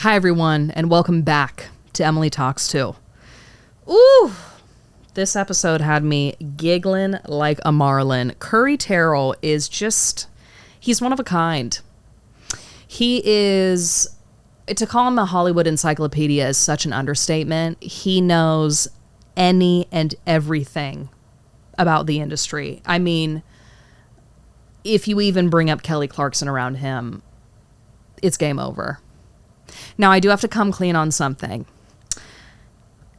Hi, everyone, and welcome back to Emily Talks Too. Ooh, this episode had me giggling like a marlin. Currie Terrell is he's one of a kind. He is, to call him a Hollywood encyclopedia is such an understatement. He knows any and everything about the industry. I mean, if you even bring up Kelly Clarkson around him, it's game over. Now, I do have to come clean on something.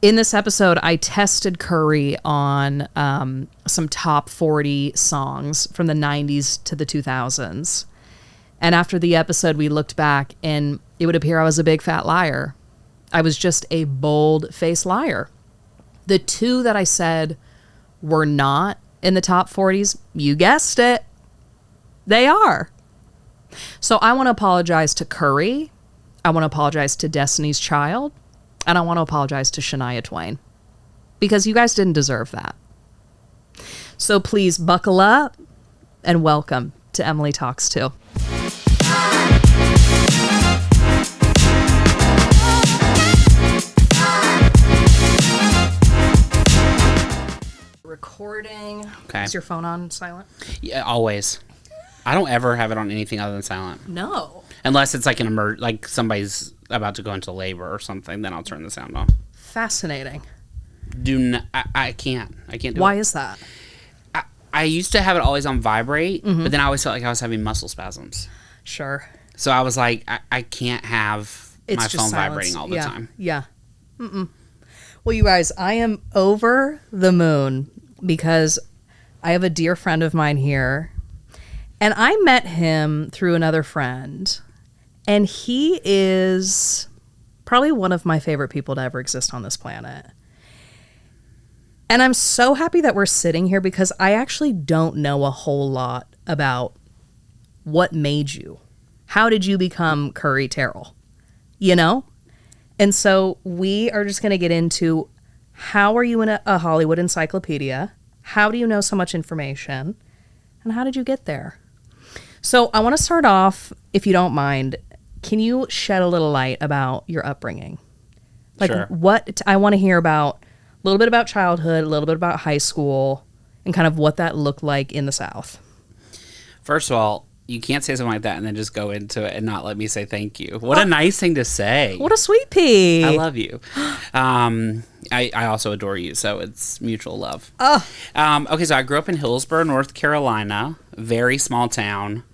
In this episode, I tested Currie on some top 40 songs from the 90s to the 2000s. And after the episode, we looked back, and it would appear I was a big fat liar. I was just a bold-faced liar. The two that I said were not in the top 40s, you guessed it, they are. So I want to apologize to Currie. I want to apologize to Destiny's Child. And I want to apologize to Shania Twain. Because you guys didn't deserve that. So please buckle up and welcome to Emily Talks Too. Recording. Okay. Is your phone on silent? Yeah, always. I don't ever have it on anything other than silent. No. Unless it's like like somebody's about to go into labor or something, then I'll turn the sound off. Fascinating. I can't do it. Why is that? I used to have it always on vibrate, but then I always felt like I was having muscle spasms. Sure. So I was like, I can't have my phone vibrating all the yeah. time. Yeah. Mm-mm. Well, you guys, I am over the moon because I have a dear friend of mine here, and I met him through another friend, and he is probably one of my favorite people to ever exist on this planet. And I'm so happy that we're sitting here because I actually don't know a whole lot about what made you. How did you become Currie Terrell? You know? And so we are just going to get into how are you in a Hollywood encyclopedia? How do you know so much information? And how did you get there? So I want to start off, if you don't mind, can you shed a little light about your upbringing? Like Sure. I want to hear about a little bit about childhood, a little bit about high school, and kind of what that looked like in the South. First of all, you can't say something like that and then just go into it and not let me say thank you. What a nice thing to say. What a sweet pea. I love you. I also adore you, so it's mutual love. Oh. Okay, so I grew up in Hillsborough, North Carolina. Very small town.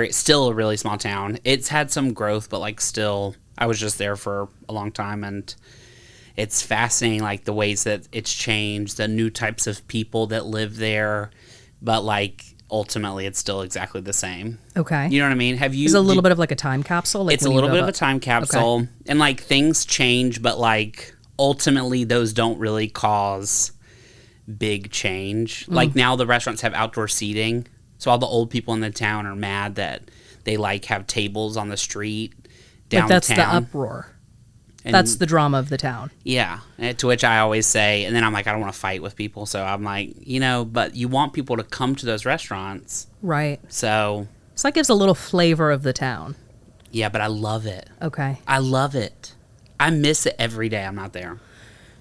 Still a really small town. It's had some growth, but like still, I was just there for a long time, and it's fascinating, like the ways that it's changed, the new types of people that live there, but like ultimately it's still exactly the same. Okay. You know what I mean? It's a little bit of like a time capsule? Like it's a little bit of a time capsule. Okay. And like things change, but like ultimately those don't really cause big change. Like now the restaurants have outdoor seating. So all the old people in the town are mad that they like have tables on the street downtown. Like that's the uproar. And that's the drama of the town. Yeah. To which I always say, and then I'm like, I don't want to fight with people. So I'm like, but you want people to come to those restaurants. Right. So that gives a little flavor of the town. Yeah, but I love it. Okay. I love it. I miss it every day I'm not there.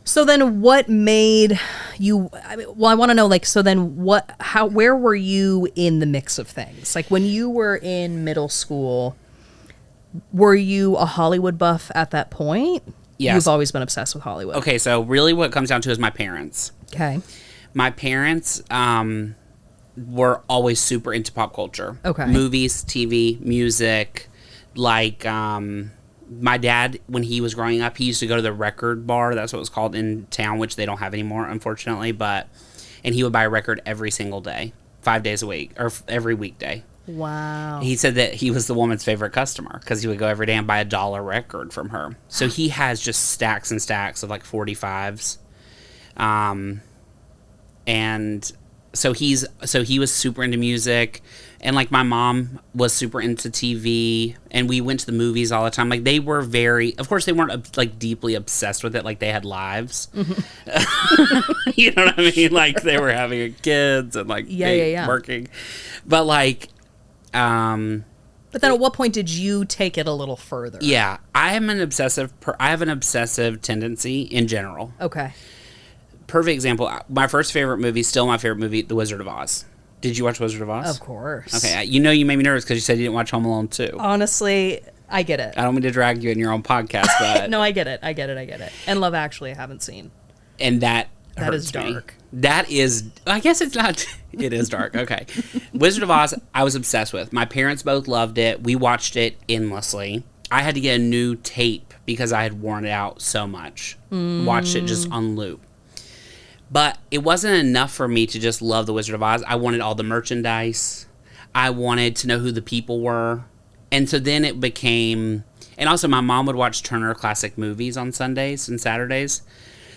So then what made you, I want to know, like, so then where were you in the mix of things? Like when you were in middle school, were you a Hollywood buff at that point? Yes. You've always been obsessed with Hollywood. Okay, so really what it comes down to is my parents. Okay. My parents were always super into pop culture. Okay. Movies, TV, music. Like, my dad, when he was growing up, he used to go to the record bar. That's what it was called in town, which they don't have anymore, unfortunately. And he would buy a record every single day, 5 days a week, or every weekday. Wow. He said that he was the woman's favorite customer because he would go every day and buy $1 record from her. So he has just stacks and stacks of like 45s. And so he was super into music, and like my mom was super into TV, and we went to the movies all the time. Like they were of course they weren't like deeply obsessed with it. Like they had lives. Mm-hmm. You know what I mean? Like they were having kids and like working. But like, But then at what point did you take it a little further? Yeah, I have an obsessive tendency in general. Okay. Perfect example. My first favorite movie, still my favorite movie, The Wizard of Oz. Did you watch Wizard of Oz? Of course. Okay, you made me nervous because you said you didn't watch Home Alone 2. Honestly, I get it. I don't mean to drag you in your own podcast, but... No, I get it. And Love Actually I haven't seen. And that is dark. That is... I guess it's not... It is dark. Okay. Wizard of Oz, I was obsessed with. My parents both loved it. We watched it endlessly. I had to get a new tape because I had worn it out so much. Watched it just on loop. But it wasn't enough for me to just love The Wizard of Oz. I wanted all the merchandise. I wanted to know who the people were. And so then it became... And also my mom would watch Turner Classic Movies on Sundays and Saturdays.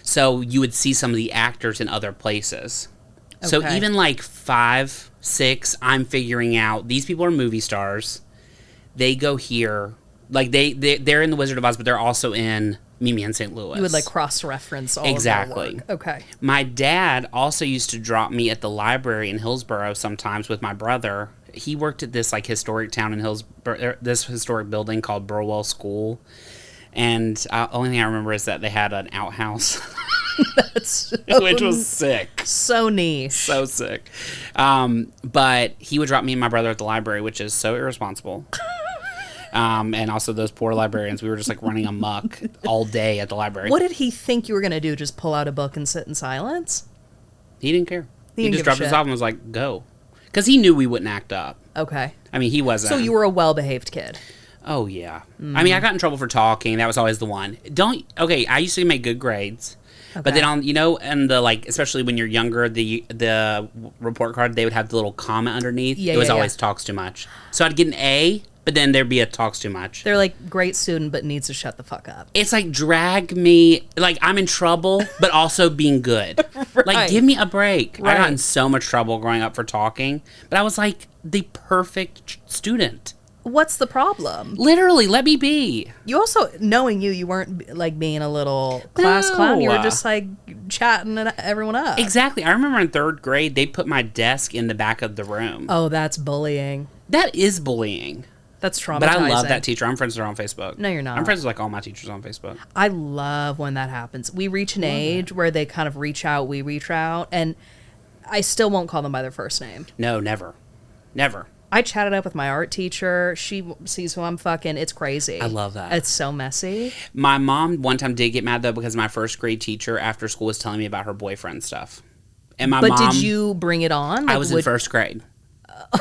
So you would see some of the actors in other places. Okay. So even like 5, 6, I'm figuring out these people are movie stars. They go here. Like they're in The Wizard of Oz, but they're also in Mimi in St. Louis. You would like cross-reference all exactly. of their work. Okay. My dad also used to drop me at the library in Hillsborough sometimes with my brother. He worked at this like historic town in Hillsborough, this historic building called Burwell School. And the only thing I remember is that they had an outhouse. That's so which was sick. So niche. So sick. But he would drop me and my brother at the library, which is so irresponsible. And also those poor librarians. We were just like running amok all day at the library. What did he think you were going to do? Just pull out a book and sit in silence? He didn't care. He just dropped us off and was like, go. Because he knew we wouldn't act up. Okay. I mean, he wasn't. So you were a well-behaved kid. Oh, yeah. I mean, I got in trouble for talking. That was always the one. Okay, I used to make good grades. Okay. But then and the like, especially when you're younger, the report card, they would have the little comment underneath. Yeah, it was always talks too much. So I'd get an A, but then there'd be a talks too much. They're like, great student, but needs to shut the fuck up. It's like, drag me, like I'm in trouble, but also being good. Right. Like, give me a break. Right. I got in so much trouble growing up for talking, but I was like the perfect student. What's the problem? Literally, let me be. You also, knowing you weren't like being a little class clown. You were just like chatting everyone up. Exactly. I remember in 3rd grade, they put my desk in the back of the room. Oh, that's bullying. That is bullying. That's traumatizing. But I love that teacher. I'm friends with her on Facebook. No, you're not. I'm friends with like all my teachers on Facebook. I love when that happens. We reach an age where they kind of reach out, we reach out, and I still won't call them by their first name. No, never. Never. I chatted up with my art teacher. She sees who I'm fucking. It's crazy. I love that. It's so messy. My mom one time did get mad, though, because my 1st grade teacher after school was telling me about her boyfriend stuff. And But did you bring it on? Like, I was in 1st grade.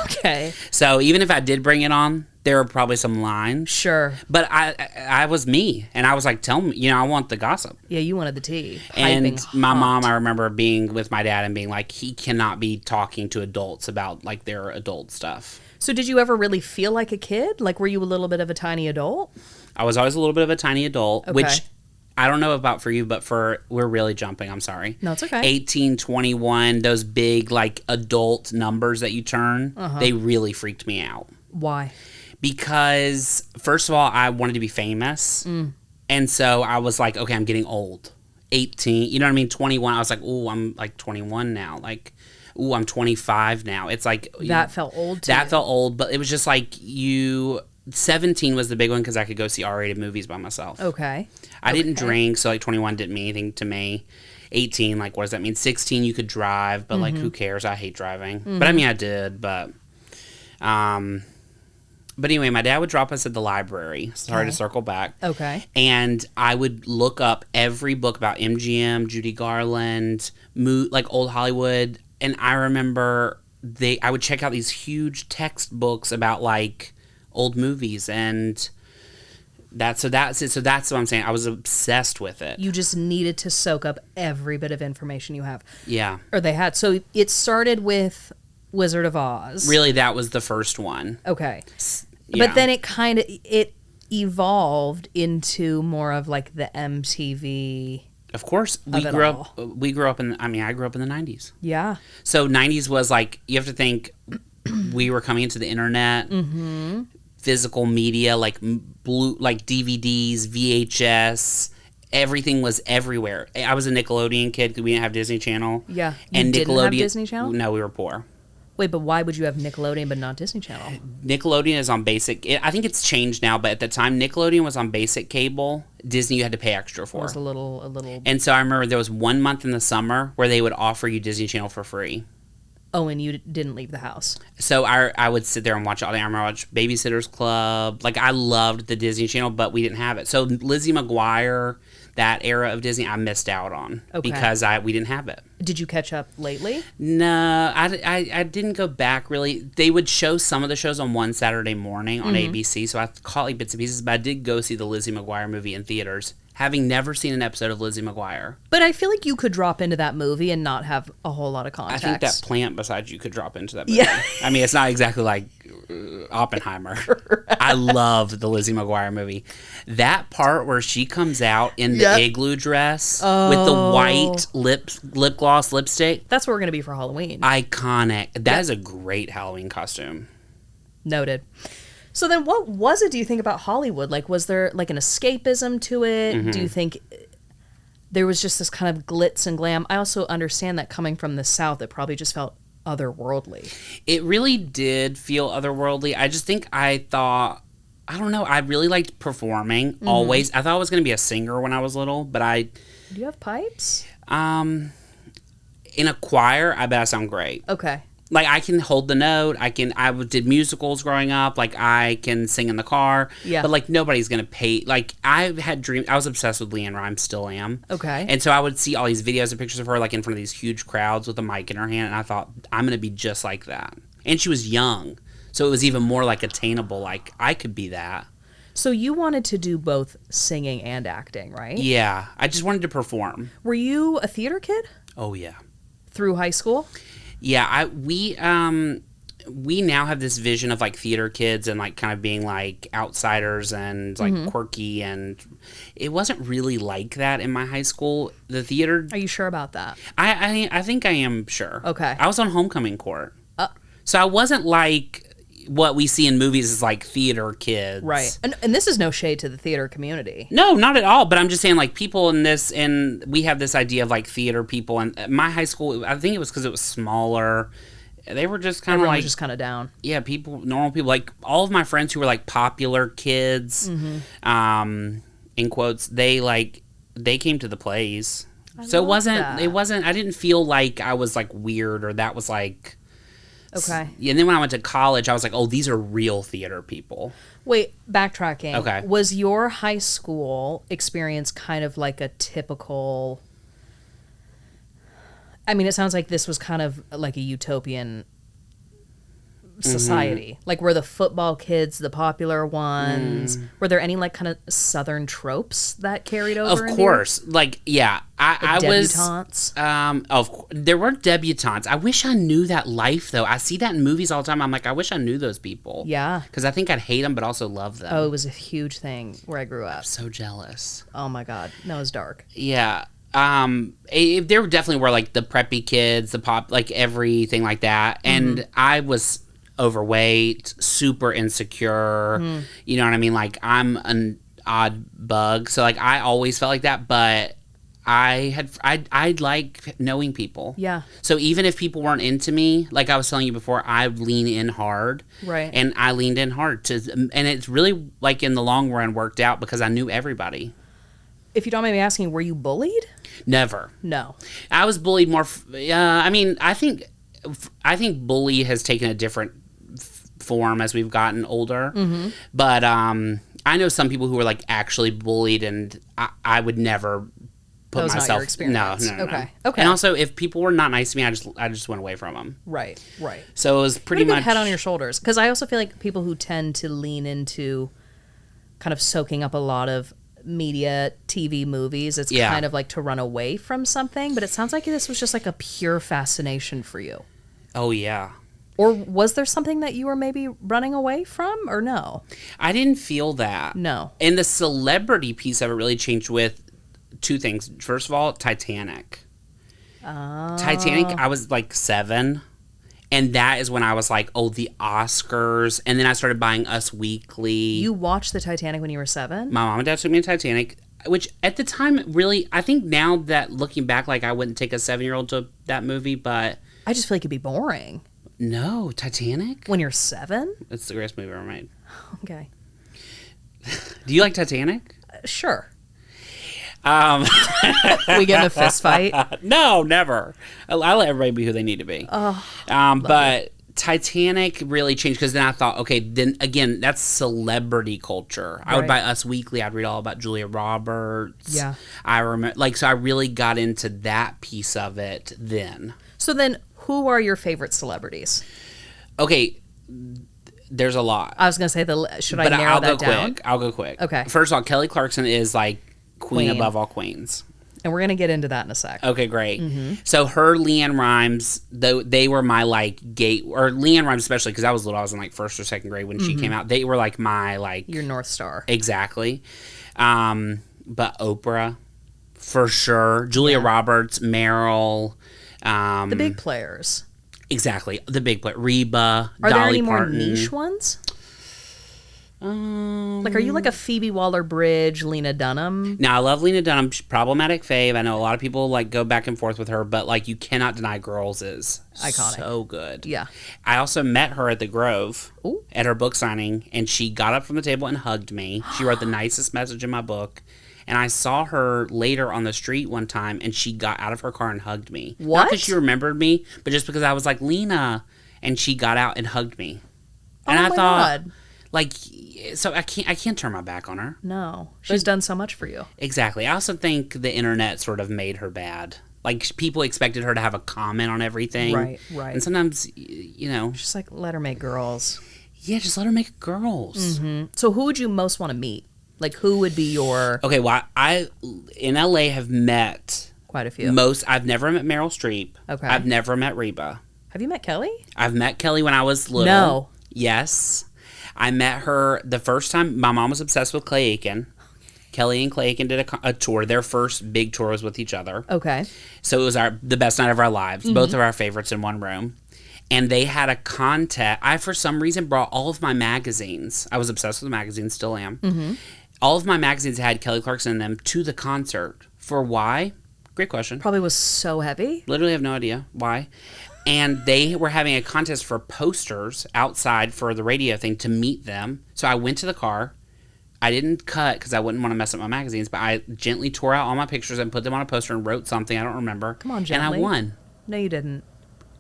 Okay. So even if I did bring it on, there were probably some lines. Sure. But I was me, and I was like, tell me, I want the gossip. Yeah, you wanted the tea. And my mom, I remember being with my dad and being like, he cannot be talking to adults about like their adult stuff. So did you ever really feel like a kid? Like, were you a little bit of a tiny adult? I was always a little bit of a tiny adult, which I don't know about for you, but we're really jumping. I'm sorry. No, it's okay. 18, 21, those big like adult numbers that you turn, they really freaked me out. Why? Because first of all, I wanted to be famous. And so I was like, okay, I'm getting old. 18, you know what I mean? 21, I was like, ooh, I'm like 21 now. Like, ooh, I'm 25 now. It's like... That felt old to That felt old, but it was just like 17 was the big one because I could go see R-rated movies by myself. Okay. I didn't drink, so like 21 didn't mean anything to me. 18, like what does that mean? 16, you could drive, but like who cares? I hate driving. But I mean, I did, but... But anyway, my dad would drop us at the library. Sorry to circle back. Okay. And I would look up every book about MGM, Judy Garland, like old Hollywood. And I remember I would check out these huge textbooks about like old movies, and that's it. So that's what I'm saying. I was obsessed with it. You just needed to soak up every bit of information you have. Yeah. Or they had. So it started with Wizard of Oz. Really, that was the first one. Okay. Yeah. But then it evolved into more of like the MTV. Of course, I grew up in the 90s. Yeah. So 90s was like, you have to think we were coming into the internet, physical media, like like DVDs, VHS, everything was everywhere. I was a Nickelodeon kid because we didn't have Disney Channel. Yeah. And didn't Nickelodeon, have Disney Channel? No, we were poor. Wait, but why would you have Nickelodeon but not Disney Channel? Nickelodeon is on basic. I think it's changed now, but at the time, Nickelodeon was on basic cable. Disney you had to pay extra for. It was a little. And so I remember there was 1 month in the summer where they would offer you Disney Channel for free. Oh, and you didn't leave the house. So I would sit there and watch all day. I remember I watched Babysitter's Club. Like, I loved the Disney Channel, but we didn't have it. So Lizzie McGuire, that era of Disney, I missed out on because we didn't have it. Did you catch up lately? No, I didn't go back really. They would show some of the shows on one Saturday morning on ABC, so I caught like bits and pieces, but I did go see the Lizzie McGuire movie in theaters, having never seen an episode of Lizzie McGuire. But I feel like you could drop into that movie and not have a whole lot of context. I think that plant beside you could drop into that movie. Yeah. I mean, it's not exactly like Oppenheimer. Right. I love the Lizzie McGuire movie. That part where she comes out in the igloo dress with the white lip gloss lipstick. That's what we're going to be for Halloween. Iconic. That is a great Halloween costume. Noted. So then what was it, do you think, about Hollywood? Like, was there like an escapism to it? Mm-hmm. Do you think there was just this kind of glitz and glam? I also understand that coming from the South, it probably just felt otherworldly. It really did feel otherworldly. I just think I really liked performing always. I thought I was going to be a singer when I was little, but Do you have pipes? In a choir, I bet I sound great. Okay. Like, I can hold the note. I did musicals growing up. Like, I can sing in the car. Yeah. But, like, nobody's going to pay. Like, I had dreams. I was obsessed with Leanne Rimes, still am. Okay. And so I would see all these videos and pictures of her, like, in front of these huge crowds with a mic in her hand. And I thought, I'm going to be just like that. And she was young. So it was even more, like, attainable. Like, I could be that. So you wanted to do both singing and acting, right? Yeah. I just wanted to perform. Were you a theater kid? Oh, yeah. Through high school? Yeah, we now have this vision of like theater kids and like kind of being like outsiders and like quirky, and it wasn't really like that in my high school. The theater. Are you sure about that? I think I am sure. Okay. I was on homecoming court, so I wasn't like what we see in movies is like theater kids. Right. And this is no shade to the theater community. No, not at all. But I'm just saying, like, people in this, and we have this idea of like theater people. And my high school, I think it was because it was smaller. They were just kind of like, was just kind of down. Yeah, normal people. Like all of my friends who were like popular kids, in quotes, they came to the plays. So it wasn't. I didn't feel like I was like weird or that was like. Okay. And then when I went to college, I was like, oh, these are real theater people. Wait, backtracking. Okay. Was your high school experience kind of like a typical... I mean, it sounds like this was kind of like a utopian society. Like, were the football kids the popular ones? Were there any like kind of Southern tropes that carried over? Of course. Like, yeah. I debutantes? There were debutantes. I wish I knew that life, though. I see that in movies all the time. I'm like, I wish I knew those people. Yeah. Because I think I'd hate them, but also love them. Oh, it was a huge thing where I grew up. I'm so jealous. Oh, my God. No, it was dark. Yeah. There definitely were, like, the preppy kids, the pop, like, everything like that. And I was overweight, super insecure. You know what I mean? Like, I'm an odd bug. So, like, I always felt like that, but... I like knowing people. Yeah. So even if people weren't into me, like I was telling you before, I lean in hard. Right. And I leaned in hard and it's really like in the long run worked out because I knew everybody. If you don't mind me asking, were you bullied? Never. No. I was bullied more. I mean, I think bully has taken a different form as we've gotten older. But I know some people who were like actually bullied, and I would never. That was not your experience. No. Okay. And also, if people were not nice to me, I just went away from them. Right. So it was pretty much head on your shoulders, because I also feel like people who tend to lean into kind of soaking up a lot of media, TV, movies, it's kind of like to run away from something. But it sounds like this was just like a pure fascination for you. Oh yeah. Or was there something that you were maybe running away from, or no? I didn't feel that. No. And the celebrity piece of it really changed with two things. First of all, Titanic. Oh. Titanic, I was like 7. And that is when I was like, oh, the Oscars. And then I started buying Us Weekly. You watched the Titanic when you were 7? My mom and dad took me to Titanic, which at the time, really, I think now that looking back, like I wouldn't take a 7-year-old to that movie, but... I just feel like it'd be boring. No, Titanic? When you're 7? It's the greatest movie ever made. Okay. Do you like Titanic? Sure. Um, We get in a fist fight? No, never. I let everybody be who they need to be. Oh, But Titanic really changed because then I thought, okay, then again, that's celebrity culture. I would Right. buy Us Weekly. I'd read all about Julia Roberts. Yeah. I remember, so I really got into that piece of it then. So then, who are your favorite celebrities? Okay, there's a lot. I was going to say, should I But narrow I'll that go down? quick. I'll go quick. Okay. First of all, Kelly Clarkson is like queen above all queens. And we're going to get into that in a sec. Okay, great. So her Leanne Rimes, though they were my like gate, or Leanne Rimes especially because I was little. I was in like first or second grade when she came out. They were like my like Your North Star. exactly. But Oprah, for sure. Julia Roberts, Meryl. The big players. Exactly, the big player. Reba, Are Dolly there any Parton. more niche ones? Like, are you like a Phoebe Waller-Bridge, Lena Dunham? Now, I love Lena Dunham. She's problematic fave. I know a lot of people like go back and forth with her, but like you cannot deny Girls is Iconic. so good. Yeah. I also met her at the Grove Ooh. at her book signing, and she got up from the table and hugged me. She wrote the nicest message in my book. And I saw her later on the street one time, and she got out of her car and hugged me. What? Not because she remembered me, but just because I was like, Lena. And she got out and hugged me. And I thought, like, so I can't turn my back on her. No. She's done so much for you. Exactly. I also think the internet sort of made her bad. Like, people expected her to have a comment on everything. Right. And sometimes, you know. Just like, let her make girls. Yeah, just let her make girls. So who would you most want to meet? Like, who would be your... Okay, well, I in LA have met... Quite a few. I've never met Meryl Streep. Okay. I've never met Reba. Have you met Kelly? I've met Kelly when I was little. No. Yes. I met her the first time. My mom was obsessed with Clay Aiken. Kelly and Clay Aiken did a tour. Their first big tour was with each other. Okay. So it was the best night of our lives. Both of our favorites in one room. And they had a contest. I, for some reason, brought all of my magazines. I was obsessed with magazines, still am. All of my magazines had Kelly Clarkson in them to the concert. For why? Great question. Probably was so heavy. Literally have no idea why. And they were having a contest for posters outside for the radio thing to meet them. So I went to the car. I didn't cut because I wouldn't want to mess up my magazines, but I gently tore out all my pictures and put them on a poster and wrote something. I don't remember. Come on, gently. And I won. No, you didn't.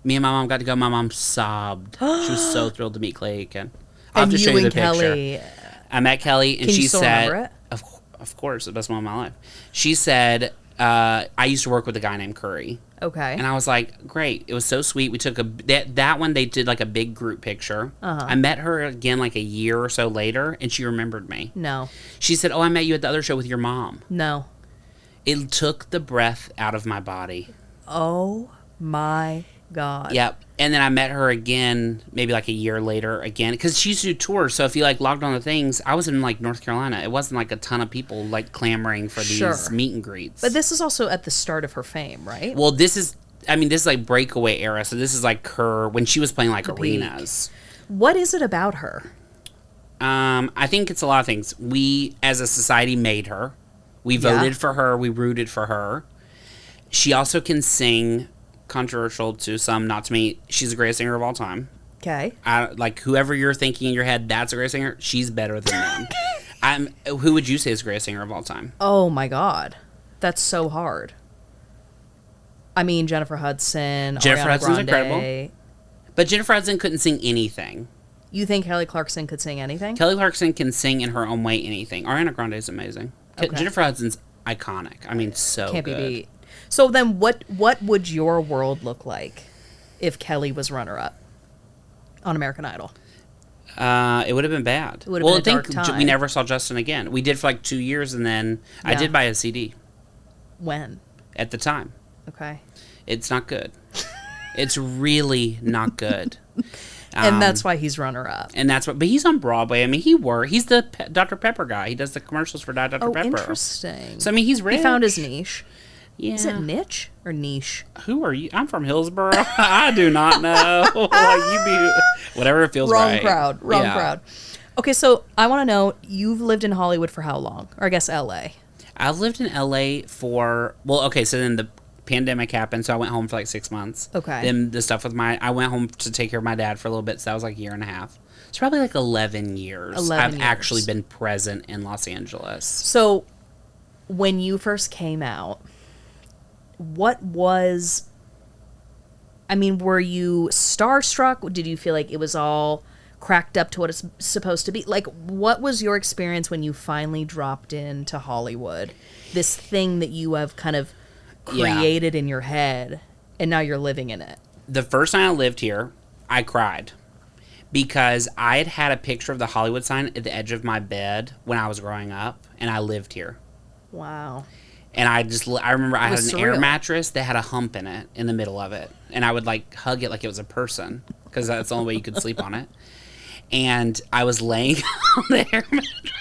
Me and my mom got to go. My mom sobbed. She was so thrilled to meet Clay Aiken. I'll have And to show you you the and Kelly... picture. I met Kelly, and Can she you still said, remember it? Of course, the best moment of my life. She said, I used to work with a guy named Currie. Okay. And I was like, great. It was so sweet. We took that one, they did like a big group picture. I met her again like a year or so later, and she remembered me. No. She said, oh, I met you at the other show with your mom. No. It took the breath out of my body. Oh, my God. Yep. And then I met her again, maybe like a year later again, because she used to do tours. So if you like logged on the things, I was in like North Carolina. It wasn't like a ton of people like clamoring for these meet and greets. But this is also at the start of her fame, right? Well, this is like breakaway era. So this is like her when she was playing like arenas. What is it about her? I think it's a lot of things. We, as a society, made her. We voted for her. We rooted for her. She also can sing. Controversial to some, not to me. She's the greatest singer of all time. Okay. Like whoever you're thinking in your head, that's a great singer. She's better than them. Who would you say is the greatest singer of all time? Oh my God, that's so hard. I mean, Jennifer Hudson. Jennifer Ariana Hudson's Grande. incredible. But Jennifer Hudson couldn't sing anything. You think Kelly Clarkson could sing anything? Kelly Clarkson can sing in her own way anything. Ariana Grande is amazing. Okay. Jennifer Hudson's iconic. I mean, so Can't good. be beat. So then what would your world look like if Kelly was runner-up on American Idol? It would have been bad. It would have been a dark time. We never saw Justin again. We did for like 2 years, and then I did buy a CD. When? At the time. Okay. It's not good. It's really not good. And that's why he's runner-up. And that's what. But he's on Broadway. I mean, he's the Dr. Pepper guy. He does the commercials for Dr. Pepper. Interesting. So I mean, he's rich. He found his niche. Yeah. Is it niche or niche? Who are you? I'm from Hillsboro. I do not know. Like you be whatever it feels Wrong right. crowd. Wrong crowd. Okay, so I want to know, you've lived in Hollywood for how long? Or I guess L.A. I've lived in L.A. for so then pandemic happened, so I went home for like 6 months. Okay. Then the stuff with I went home to take care of my dad for a little bit, so that was like a year and a half. It's probably like 11 years. 11 I've years. actually been present in Los Angeles. So, when you first came out, what was... I mean, were you starstruck? Did you feel like it was all cracked up to what it's supposed to be? Like, what was your experience when you finally dropped into Hollywood? This thing that you have kind of created in your head, and now you're living in it. The first time I lived here, I cried because I had had a picture of the Hollywood sign at the edge of my bed when I was growing up, and I lived here. Wow. And I remember I had an air surreal. mattress that had a hump in it in the middle of it, and I would like hug it like it was a person because that's the only way you could sleep on it. And I was laying on the air mattress.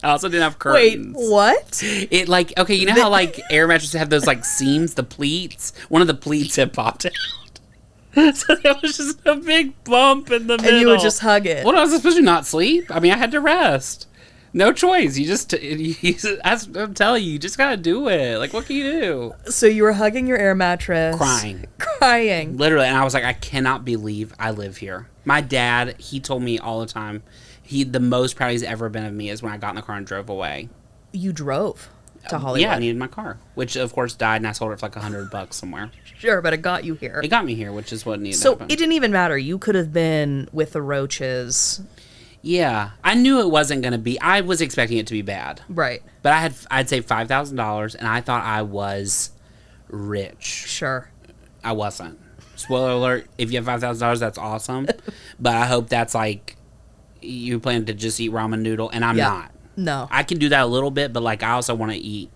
I also didn't have curtains. Wait, what? It like, okay, you know how like air mattresses have those like seams, the pleats? One of the pleats had popped out. So there was just a big bump in the middle. And you would just hug it. What, I was supposed to not sleep? I mean, I had to rest. No choice. I'm telling you just gotta do it. Like, what can you do? So you were hugging your air mattress. Crying. Literally. And I was like, I cannot believe I live here. My dad, he told me all the time, the most proud he's ever been of me is when I got in the car and drove away. You drove to Hollywood? Yeah, I needed my car, which of course died, and I sold it for like $100 somewhere. Sure, but it got you here. It got me here, which is what needed to So happen. it didn't even matter. You could have been with the Roaches. Yeah, I knew it wasn't going to be. I was expecting it to be bad. Right. But I'd saved $5,000, and I thought I was rich. Sure. I wasn't. Spoiler alert, if you have $5,000, that's awesome. But I hope that's like, you plan to just eat ramen noodle, and I'm not. No. I can do that a little bit, but like I also want to eat.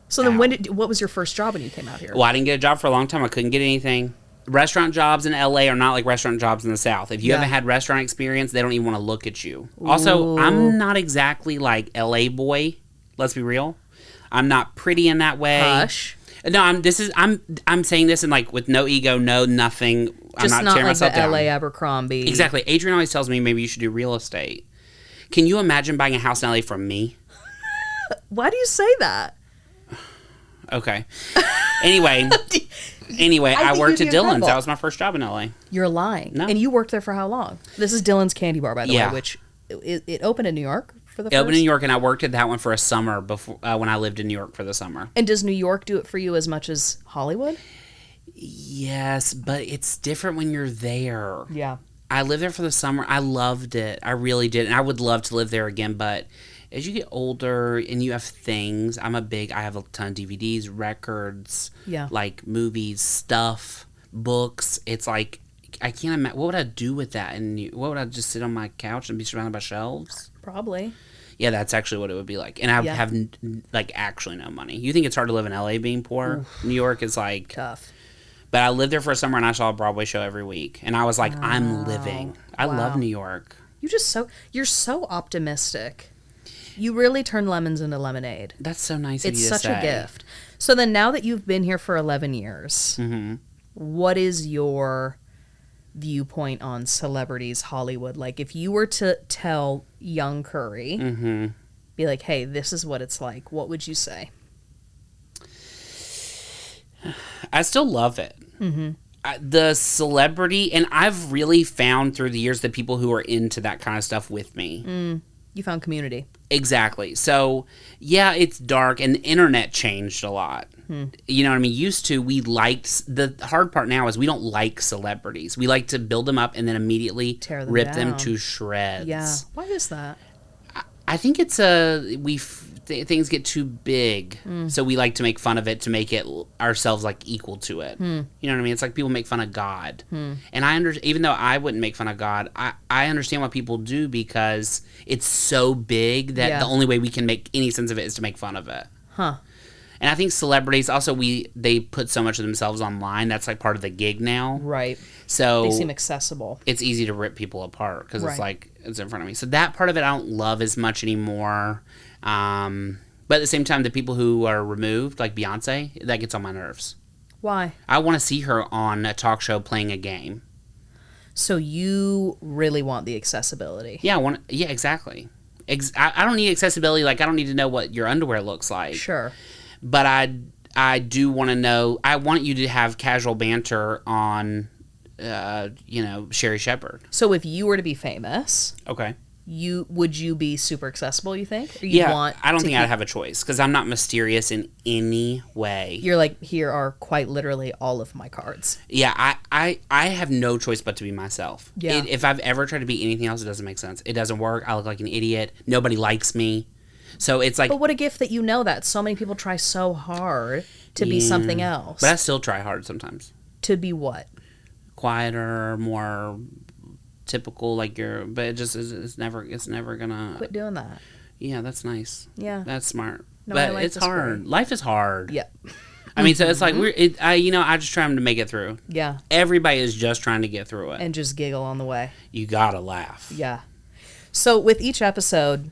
So then what was your first job when you came out here? Well, I didn't get a job for a long time. I couldn't get anything. Restaurant jobs in LA are not like restaurant jobs in the South. If you haven't had restaurant experience, they don't even want to look at you. Also, I'm not exactly like LA boy. Let's be real. I'm not pretty in that way. Hush. No, I'm saying this in like with no ego, no nothing. Just I'm not not tearing like myself the down. LA Abercrombie. Exactly. Adrian always tells me maybe you should do real estate. Can you imagine buying a house in LA from me? Why do you say that? Okay. Anyway, I worked at Dylan's. incredible. That was my first job in LA. You're lying. No. And you worked there for how long? This is Dylan's Candy Bar, by the Yeah. way, which it opened in New York for the It opened first? in New York, and I worked at that one for a summer before when I lived in New York for the summer. And does New York do it for you as much as Hollywood? Yes, but it's different when you're there. Yeah. I lived there for the summer. I loved it. I really did. And I would love to live there again, but as you get older and you have things, I have a ton of DVDs, records, like movies, stuff, books. It's like, I can't imagine. What would I do with that? And what would I just sit on my couch and be surrounded by shelves? Probably. Yeah, that's actually what it would be like. And I have like actually no money. You think it's hard to live in LA being poor? Oof. New York is like tough. But I lived there for a summer, and I saw a Broadway show every week. And I was like, I'm living. I love New York. You're so optimistic. You really turn lemons into lemonade. That's so nice of you to say. It's such a gift. So then now that you've been here for 11 years, what is your viewpoint on celebrities, Hollywood? Like, if you were to tell young Currie, be like, hey, this is what it's like, what would you say? I still love it. The celebrity, and I've really found through the years the people who are into that kind of stuff with me. You found community. Exactly. So, yeah, it's dark, and the internet changed a lot. You know what I mean? Used to, the hard part now is we don't like celebrities. We like to build them up and then immediately rip them to shreds. Yeah. Why is that? I think it's things get too big, so we like to make fun of it to make it ourselves like equal to it. You know what I mean? It's like people make fun of God, and even though I wouldn't make fun of God, I understand what people do because it's so big that the only way we can make any sense of it is to make fun of it. And I think celebrities also they put so much of themselves online. That's like part of the gig now, right? So they seem accessible. It's easy to rip people apart because it's like it's in front of me. So that part of it I don't love as much anymore. But at the same time, the people who are removed, like Beyonce, that gets on my nerves. Why? I want to see her on a talk show playing a game. So you really want the accessibility? Yeah, exactly. I don't need accessibility. Like, I don't need to know what your underwear looks like. Sure. But I do want to know. I want you to have casual banter on, Sherry Shepherd. So if you were to be famous, Okay. would you be super accessible, you think? Or I don't think I'd have a choice because I'm not mysterious in any way. You're like, here are quite literally all of my cards. Yeah, I have no choice but to be myself. Yeah. If I've ever tried to be anything else, it doesn't make sense. It doesn't work. I look like an idiot. Nobody likes me. So it's like... But what a gift that you know that. So many people try so hard to be something else. But I still try hard sometimes. To be what? Quieter, more typical, but it's never gonna... Quit doing that. Yeah, that's nice. Yeah. That's smart. No, but like it's this hard. Life is hard. Yeah. I mean, so it's like, I just try to make it through. Yeah. Everybody is just trying to get through it. And just giggle on the way. You gotta laugh. Yeah. So with each episode,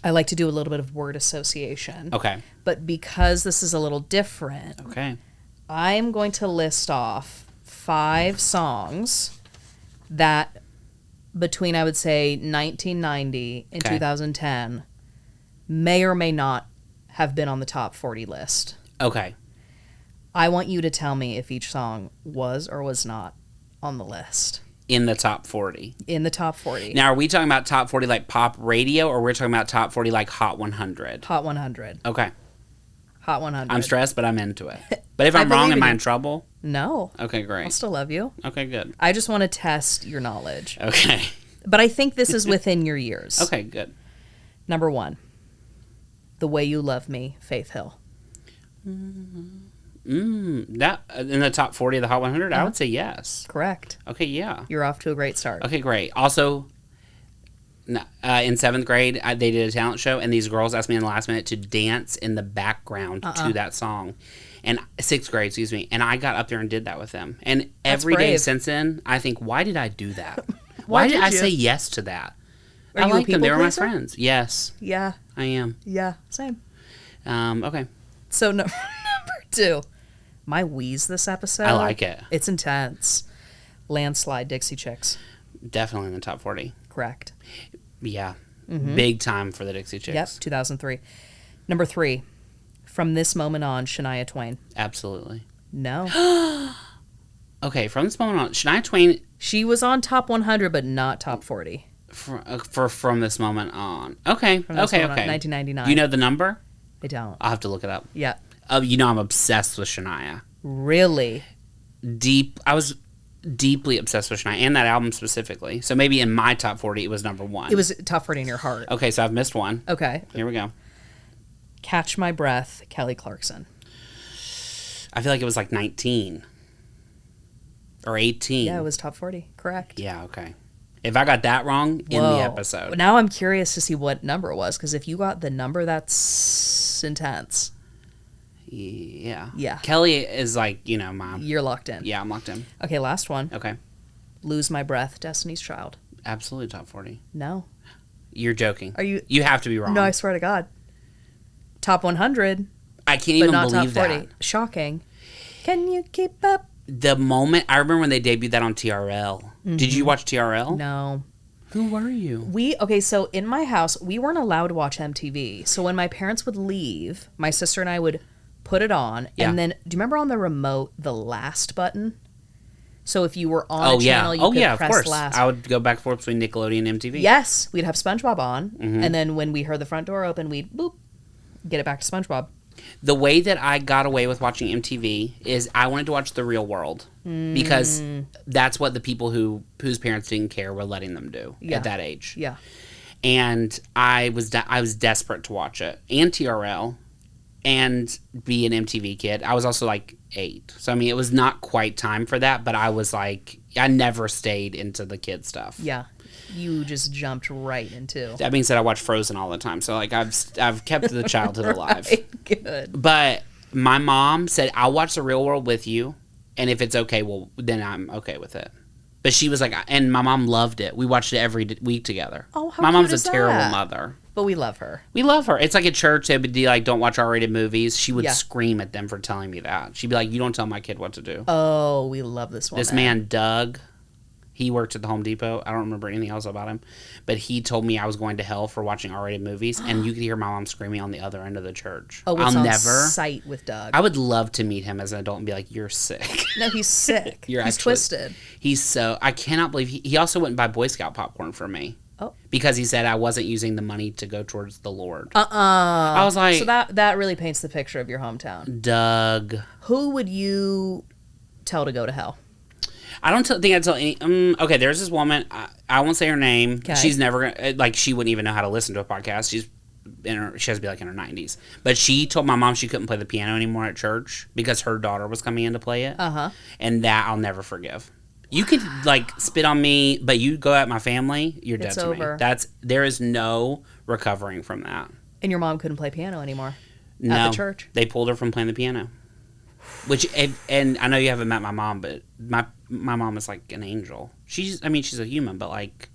I like to do a little bit of word association. Okay. But because this is a little different, Okay. I'm going to list off 5 songs that between, I would say, 1990 and 2010 may or may not have been on the top 40 list. Okay. I want you to tell me if each song was or was not on the list. In the top 40. In the top 40. Now, are we talking about top 40 like pop radio, or we're talking about top 40 like Hot 100? Hot 100. Okay. Hot 100. I'm stressed, but I'm into it. But if I'm wrong, am I in trouble? No. Okay, I'll great. still love you. Okay, good. I just want to test your knowledge. Okay. But I think this is within your years. Okay, good. Number 1. The Way You Love Me, Faith Hill. That in the top 40 of the Hot 100, I would say yes. Correct. Okay, yeah. You're off to a great start. Okay, great. Also, in 7th grade, they did a talent show, and these girls asked me in the last minute to dance in the background to that song. And 6th grade, excuse me. And I got up there and did that with them. And every day since then, I think, why did I do that? Why did I say yes to that? I like them. They were my friends. Yes. Yeah. I am. Yeah. Same. Okay. So number 2. My wheeze this episode. I like it. It's intense. Landslide, Dixie Chicks. Definitely in the top 40. Correct. Yeah. Big time for the Dixie Chicks. Yep, 2003. Number 3. From This Moment On, Shania Twain. Absolutely. No. Okay, from this moment on, Shania Twain... She was on top 100, but not top 40. From this moment on. Okay, From this okay. moment on, 1999. Do you know the number? I don't. I'll have to look it up. Yeah. I'm obsessed with Shania. Really? I was deeply obsessed with Shania, and that album specifically. So maybe in my top 40, it was number 1. It was top 40 in your heart. Okay, so I've missed one. Okay. Here we go. Catch My Breath, Kelly Clarkson. I feel like it was like 19. Or 18. Yeah, it was top 40. Correct. Yeah, okay. If I got that wrong in the episode. Now I'm curious to see what number it was, because if you got the number, that's intense. Yeah. Yeah. Kelly is like, mom. You're locked in. Yeah, I'm locked in. Okay, last one. Okay. Lose My Breath, Destiny's Child. Absolutely top 40. No. You're joking. Are you? You have to be wrong. No, I swear to God. Top 100. I can't even not believe top 40. that. Shocking. Can you keep up? The moment, I remember when they debuted that on TRL. Mm-hmm. Did you watch TRL? No. Who were you? So in my house, we weren't allowed to watch MTV. So when my parents would leave, my sister and I would put it on. Yeah. And then, do you remember on the remote, the last button? So if you were on a channel, you could press of course. last. I would go back and forth between Nickelodeon and MTV. Yes. We'd have SpongeBob on. Mm-hmm. And then when we heard the front door open, we'd, boop, get it back to SpongeBob. The way that I got away with watching MTV is I wanted to watch The Real World because that's what the people whose parents didn't care were letting them do at that age. Yeah. And I was desperate to watch it, and TRL, and be an MTV kid. I was also like 8. So I mean, it was not quite time for that, but I was like, I never stayed into the kid stuff. Yeah. You just jumped right into. That being said, I watch Frozen all the time, so like I've kept the childhood alive. Good. But my mom said, "I'll watch The Real World with you, and if it's okay, well, then I'm okay with it." But she was like, and my mom loved it. We watched it every week together. Oh, how my mom's cute is a terrible that? mother. But we love her. We love her. It's like at church, they would be like, "Don't watch R-rated movies." She would scream at them for telling me that. She'd be like, "You don't tell my kid what to do." Oh, we love this one. This man, Doug. He worked at the Home Depot. I don't remember anything else about him. But he told me I was going to hell for watching R-rated movies. And you could hear my mom screaming on the other end of the church. Oh, it's on site with Doug. I would love to meet him as an adult and be like, you're sick. No, he's sick. He's twisted. I cannot believe he also went and buy Boy Scout popcorn for me. Oh. Because he said I wasn't using the money to go towards the Lord. I was like... So that really paints the picture of your hometown. Doug. Who would you tell to go to hell? I don't think I'd tell any... okay, there's this woman. I won't say her name. Okay. She's never... Like, she wouldn't even know how to listen to a podcast. She has to be, like, in her 90s. But she told my mom she couldn't play the piano anymore at church because her daughter was coming in to play it. Uh-huh. And that I'll never forgive. You could, like, spit on me, but you go at my family, you're dead to over. Me. There is no recovering from that. And your mom couldn't play piano anymore no, at the church? They pulled her from playing the piano. And I know you haven't met my mom, but my mom is like an angel. She's a human, but like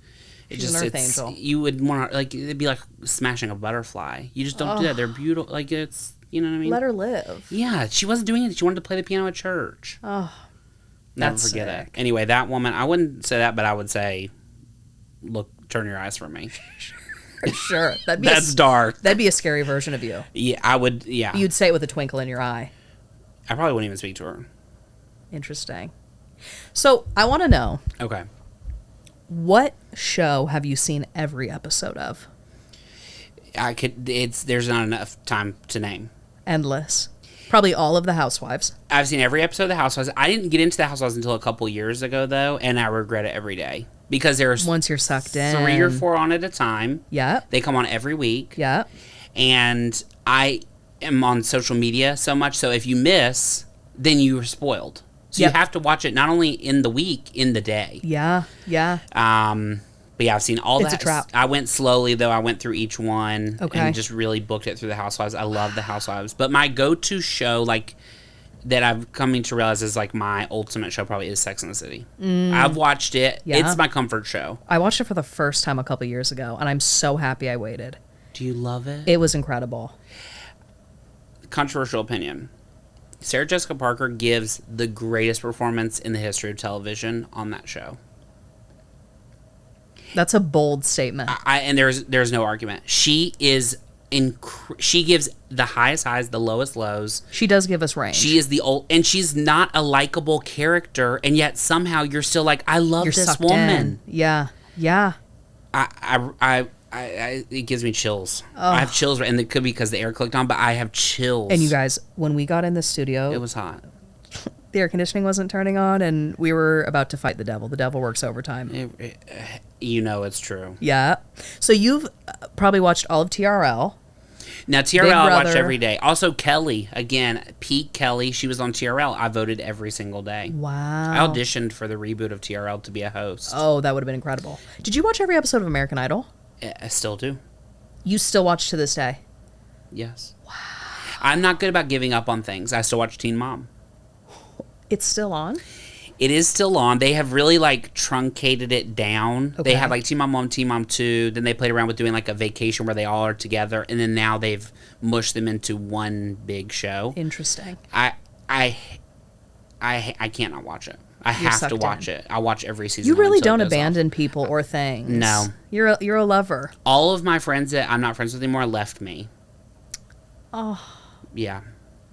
she's an earth angel. You would want to, like, it'd be like smashing a butterfly. You just don't do that. They're beautiful. Like, it's, you know what I mean? Let her live. Yeah, she wasn't doing it. She wanted to play the piano at church. Oh, never forget it. Anyway, that woman, I wouldn't say that, but I would say, look, turn your eyes from me. Sure. That's dark. That'd be a scary version of you. Yeah, I would. Yeah, you'd say it with a twinkle in your eye. I probably wouldn't even speak to her. Interesting. So I want to know. Okay. What show have you seen every episode of? There's not enough time to name. Endless. Probably all of the Housewives. I've seen every episode of the Housewives. I didn't get into the Housewives until a couple years ago, though, and I regret it every day because there's once you're sucked in 3 or 4 on at a time. Yeah. They come on every week. Yeah. And I am on social media so much, so if you miss, then you are spoiled. So you have to watch it not only in the week, in the day. Yeah, yeah. But yeah, I've seen all that. It's a trap. I went slowly, though. I went through each one and just really booked it through the Housewives. I love the Housewives. But my go-to show, like, that I've coming to realize is, like, my ultimate show probably is Sex and the City. I've watched it. Yeah. It's my comfort show. I watched it for the first time a couple years ago, and I'm so happy I waited. Do you love it? It was incredible. Controversial opinion. Sarah Jessica Parker gives the greatest performance in the history of television on that show. That's a bold statement. And there's no argument. She is she gives the highest highs, the lowest lows. She does give us range. She is and she's not a likable character, and yet somehow you're still like, I love this woman. In. Yeah, yeah. It gives me chills. I have chills, and it could be because the air clicked on, but I have chills. And you guys, when we got in the studio, it was hot. The air conditioning wasn't turning on, and we were about to fight the devil. The devil works overtime. You know it's true. Yeah. So you've probably watched all of TRL. Now, TRL I watch every day. Also, Kelly, again, Pete Kelly, she was on TRL. I voted every single day. Wow. I auditioned for the reboot of TRL to be a host. Oh, that would have been incredible. Did you watch every episode of American Idol? I still do. You still watch to this day? Yes. Wow. I'm not good about giving up on things. I still watch Teen Mom. It's still on? It is still on. They have really, like, truncated it down. Okay. They had, like, Teen Mom 1, Teen Mom 2. Then they played around with doing, like, a vacation where they all are together. And then now they've mushed them into one big show. Interesting. I can't not watch it. I have to watch it. I watch every season. You really don't abandon people or things. No. You're a lover. All of my friends that I'm not friends with anymore left me. Oh. Yeah.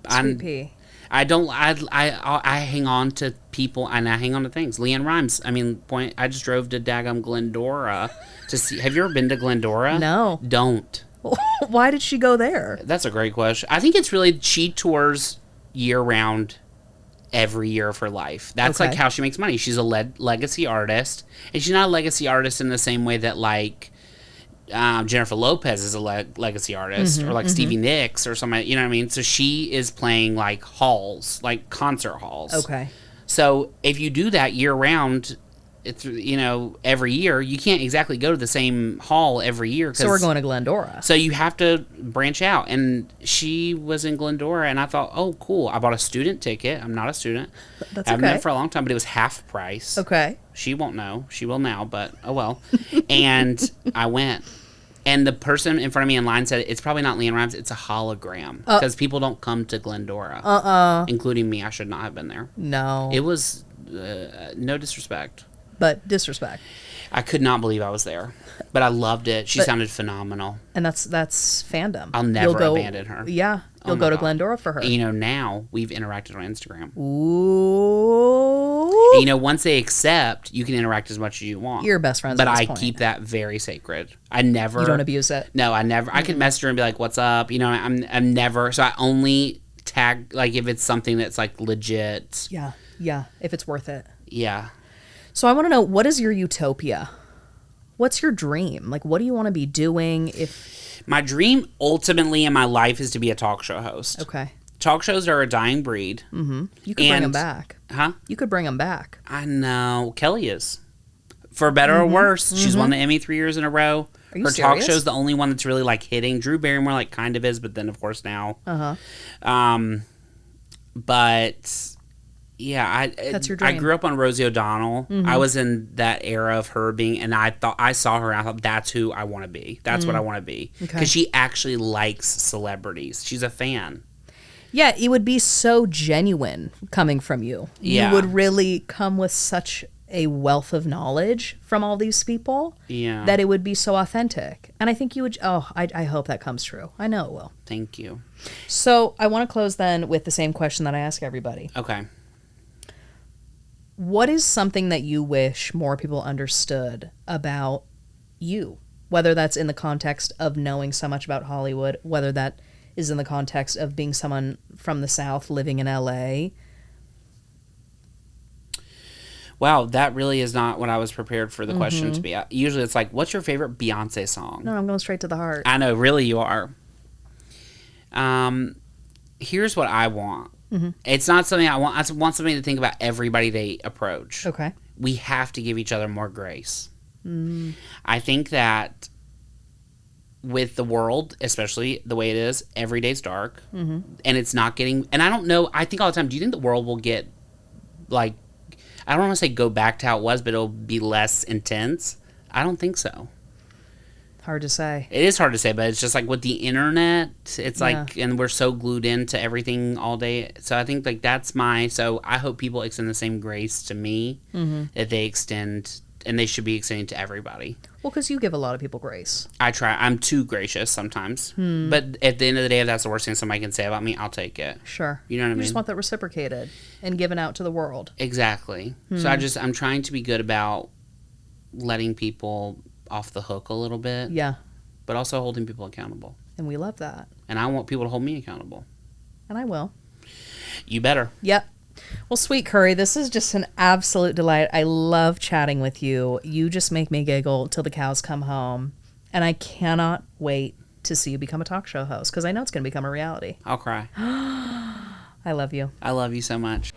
Sweet pea. I don't. I hang on to people and I hang on to things. Leanne Rimes. I just drove to daggum Glendora to see. Have you ever been to Glendora? No. Don't. Why did she go there? That's a great question. I think it's really she tours year round. Every year of her life. That's like how she makes money. She's a legacy artist, and she's not a legacy artist in the same way that like Jennifer Lopez is a legacy artist, or like Stevie Nicks or somebody. You know what I mean? So she is playing like halls, like concert halls. Okay. So if you do that year round, it's every year you can't exactly go to the same hall every year. So we're going to Glendora. So you have to branch out, and she was in Glendora, and I thought, oh, cool. I bought a student ticket. I'm not a student. That's I haven't been for a long time, but it was half price. Okay. She won't know. She will now, but oh well. And I went, and the person in front of me in line said, it's probably not Leanne Rimes. It's a hologram because people don't come to Glendora, including me. I should not have been there. No. It was no disrespect. but disrespect. I could not believe I was there, but I loved it. She sounded phenomenal. And that's fandom. I'll never abandon her. Yeah. You'll go to Glendora for her. And, now we've interacted on Instagram. Ooh. And, once they accept, you can interact as much as you want. You're best friends but at this I point. keep that very sacred. I never. You don't abuse it. No, I never. I can message her and be like, "What's up?" I'm never. So I only tag if it's something that's legit. Yeah. Yeah. If it's worth it. Yeah. So I want to know, what is your utopia? What's your dream? What do you want to be doing if... My dream ultimately in my life is to be a talk show host. Okay. Talk shows are a dying breed. Mm-hmm. You could bring them back. Huh? You could bring them back. I know. Kelly is. For better or worse. She's won the Emmy 3 years in a row. Are you Her serious? talk show's the only one that's really hitting. Drew Barrymore kind of is, but then of course now. Uh-huh. But... Yeah, that's your dream. I grew up on Rosie O'Donnell. I was in that era of her being, and I saw her and I thought, that's who I want to be. That's what I want to be. Because she actually likes celebrities. She's a fan. Yeah, it would be so genuine coming from you. Yeah. You would really come with such a wealth of knowledge from all these people that it would be so authentic. And I think you would, I hope that comes true. I know it will. Thank you. So I want to close then with the same question that I ask everybody. Okay. What is something that you wish more people understood about you? Whether that's in the context of knowing so much about Hollywood, whether that is in the context of being someone from the South living in LA. Wow, that really is not what I was prepared for the question to be. Usually it's what's your favorite Beyonce song? No, I'm going straight to the heart. I know, really you are. Here's what I want. It's not something I want. I want something to think about everybody they approach. Okay. We have to give each other more grace. I think that with the world, especially the way it is, every day's dark. And it's not getting... And I don't know, I think all the time, do you think the world will get, I don't want to say go back to how it was, but it'll be less intense? I don't think so. Hard to say. It is hard to say, but it's just with the internet, it's and we're so glued into everything all day. So I think that's so I hope people extend the same grace to me that they extend, and they should be extending to everybody. Well, because you give a lot of people grace. I try. I'm too gracious sometimes. But at the end of the day, if that's the worst thing somebody can say about me, I'll take it. Sure. You know what I mean? You just want that reciprocated and given out to the world. Exactly. So I'm trying to be good about letting people off the hook a little bit. Yeah. But also holding people accountable. And we love that. And I want people to hold me accountable. And I will. You better. Yep. Well, sweet Currie, this is just an absolute delight. I love chatting with you. You just make me giggle till the cows come home. And I cannot wait to see you become a talk show host, because I know it's going to become a reality. I'll cry. I love you. I love you so much.